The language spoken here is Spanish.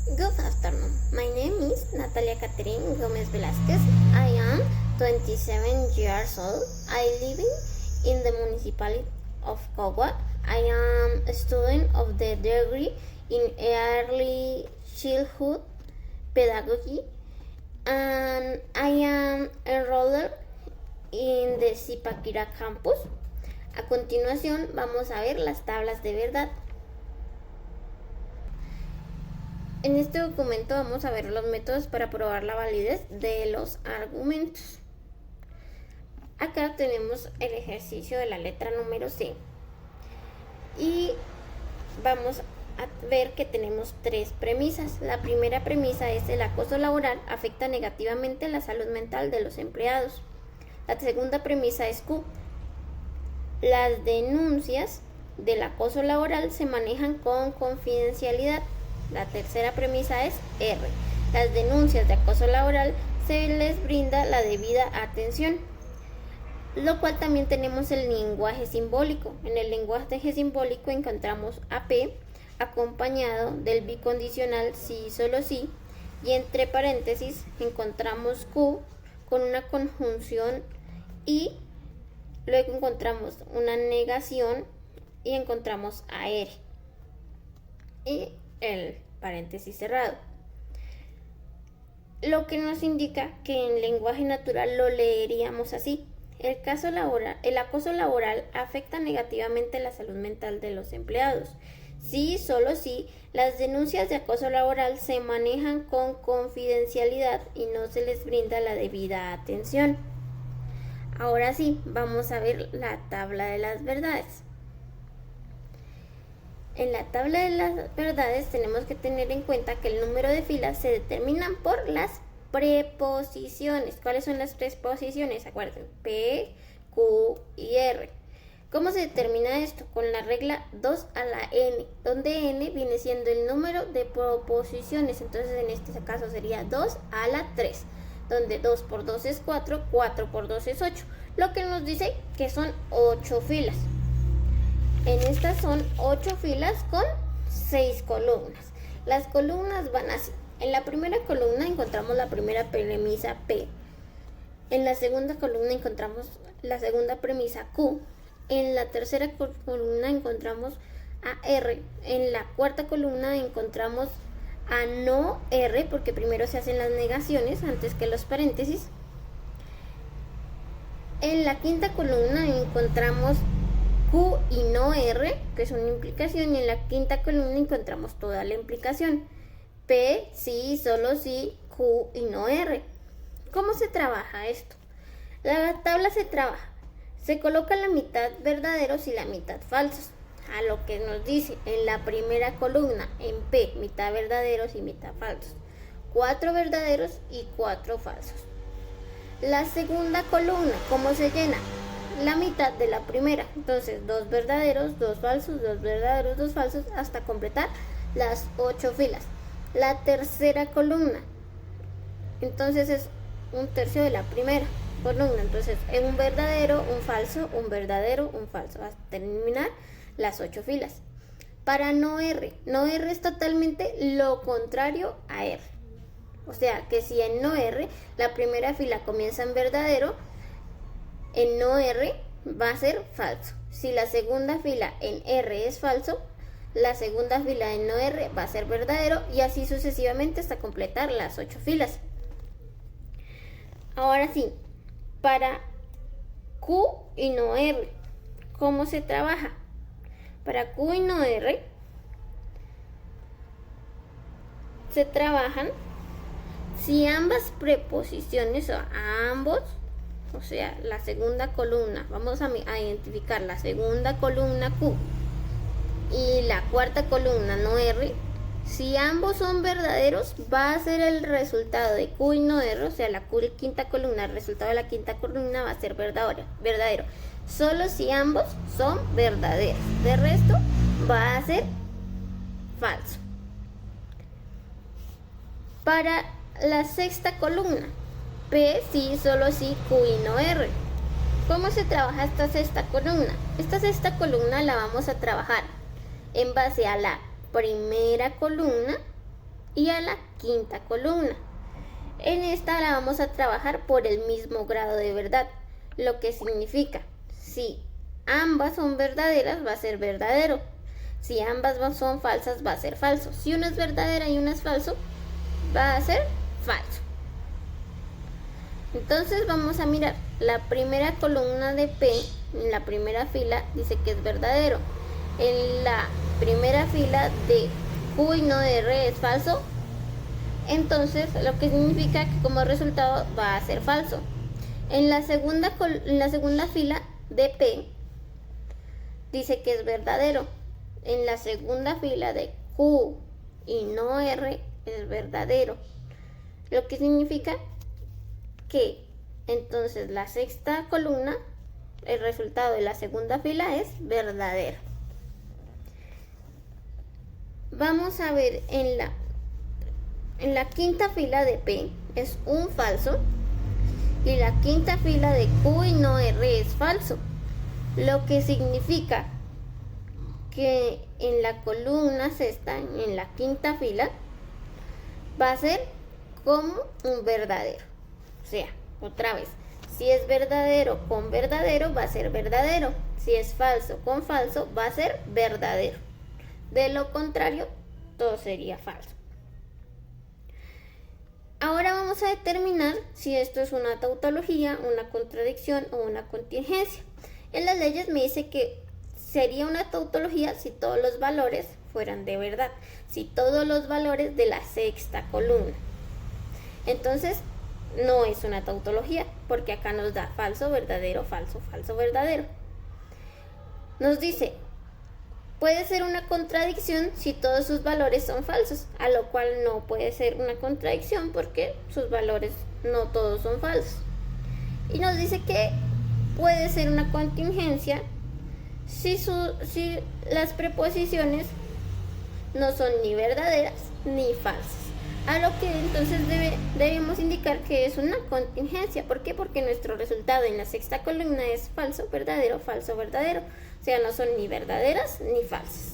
Good afternoon. My name is Natalia Catherine Gomez Velasquez. I am 27 years old. I live in the municipality of Cogua. I am a student of the degree in early childhood pedagogy, and I am enrolled in the Zipaquirá campus. A continuación vamos a ver las tablas de verdad. En este documento vamos a ver los métodos para probar la validez de los argumentos. Acá tenemos el ejercicio de la letra número C. Y vamos a ver que tenemos tres premisas. La primera premisa es: el acoso laboral afecta negativamente la salud mental de los empleados. La segunda premisa es Q: las denuncias del acoso laboral se manejan con confidencialidad. La tercera premisa es R: las denuncias de acoso laboral se les brinda la debida atención. Lo cual también tenemos el lenguaje simbólico. En el lenguaje simbólico encontramos a P acompañado del bicondicional sí, solo sí, y entre paréntesis encontramos Q con una conjunción y luego encontramos una negación y encontramos a R y el paréntesis cerrado, lo que nos indica que en lenguaje natural lo leeríamos así: el acoso laboral afecta negativamente la salud mental de los empleados. Sí, solo sí, las denuncias de acoso laboral se manejan con confidencialidad y no se les brinda la debida atención. Ahora sí, vamos a ver la tabla de las verdades. En la tabla de las verdades tenemos que tener en cuenta que el número de filas se determinan por las preposiciones. ¿Cuáles son las preposiciones? Acuérdense, P, Q y R. ¿Cómo se determina esto? Con la regla 2 a la N, donde N viene siendo el número de proposiciones. Entonces en este caso sería 2 a la 3, donde 2 por 2 es 4, 4 por 2 es 8, lo que nos dice que son 8 filas. En estas son 8 filas con 6 columnas. Las columnas van así. En la primera columna encontramos la primera premisa P. En la segunda columna encontramos la segunda premisa Q. En la tercera columna encontramos a R. En la cuarta columna encontramos a no R, porque primero se hacen las negaciones antes que los paréntesis. En la quinta columna encontramos Q y no R, que es una implicación, y en la quinta columna encontramos toda la implicación. P, sí, solo sí, Q y no R. ¿Cómo se trabaja esto? La tabla se trabaja. Se coloca la mitad verdaderos y la mitad falsos. A lo que nos dice en la primera columna, en P, mitad verdaderos y mitad falsos. 4 verdaderos y 4 falsos. La segunda columna, ¿cómo se llena? La mitad de la primera, entonces 2 verdaderos, 2 falsos, 2 verdaderos, 2 falsos, hasta completar las 8 filas. La tercera columna, entonces es un tercio de la primera columna, entonces es un verdadero, un falso, un verdadero, un falso, hasta terminar las 8 filas. Para no R es totalmente lo contrario a R, o sea que si en no R la primera fila comienza en verdadero, en no R va a ser falso. Si la segunda fila en R es falso, la segunda fila en no R va a ser verdadero, y así sucesivamente hasta completar las 8 filas. Ahora sí, para Q y no R, ¿cómo se trabaja? Para Q y no R se trabajan si ambas preposiciones o ambos, o sea, la segunda columna, vamos a identificar la segunda columna Q y la cuarta columna no R. Si ambos son verdaderos, va a ser el resultado de Q y no R, o sea, la quinta columna, el resultado de la quinta columna va a ser verdadero. Solo si ambos son verdaderos. De resto, va a ser falso. Para la sexta columna, P, sí, solo sí, Q y no R. ¿Cómo se trabaja esta sexta columna? Esta sexta columna la vamos a trabajar en base a la primera columna y a la quinta columna. En esta la vamos a trabajar por el mismo grado de verdad, lo que significa, si ambas son verdaderas va a ser verdadero, si ambas son falsas va a ser falso, si una es verdadera y una es falso va a ser falso. Entonces vamos a mirar, la primera columna de P, en la primera fila, dice que es verdadero. En la primera fila de Q y no R es falso. Entonces, lo que significa que como resultado va a ser falso. En la segunda fila de P, dice que es verdadero. En la segunda fila de Q y no R es verdadero. Lo que significa que entonces la sexta columna, el resultado de la segunda fila es verdadero. Vamos a ver en la quinta fila de P es un falso y la quinta fila de Q y no R es falso, lo que significa que en la columna sexta, en la quinta fila, va a ser como un verdadero. O sea, otra vez, si es verdadero con verdadero va a ser verdadero, si es falso con falso va a ser verdadero. De lo contrario, todo sería falso. Ahora vamos a determinar si esto es una tautología, una contradicción o una contingencia. En las leyes me dice que sería una tautología si todos los valores fueran de verdad, si todos los valores de la sexta columna. Entonces, no es una tautología, porque acá nos da falso, verdadero, falso, falso, verdadero. Nos dice, puede ser una contradicción si todos sus valores son falsos, a lo cual no puede ser una contradicción porque sus valores no todos son falsos. Y nos dice que puede ser una contingencia si las preposiciones no son ni verdaderas ni falsas. A lo que entonces debemos indicar que es una contingencia. ¿Por qué? Porque nuestro resultado en la sexta columna es falso, verdadero, falso, verdadero. O sea, no son ni verdaderas ni falsas.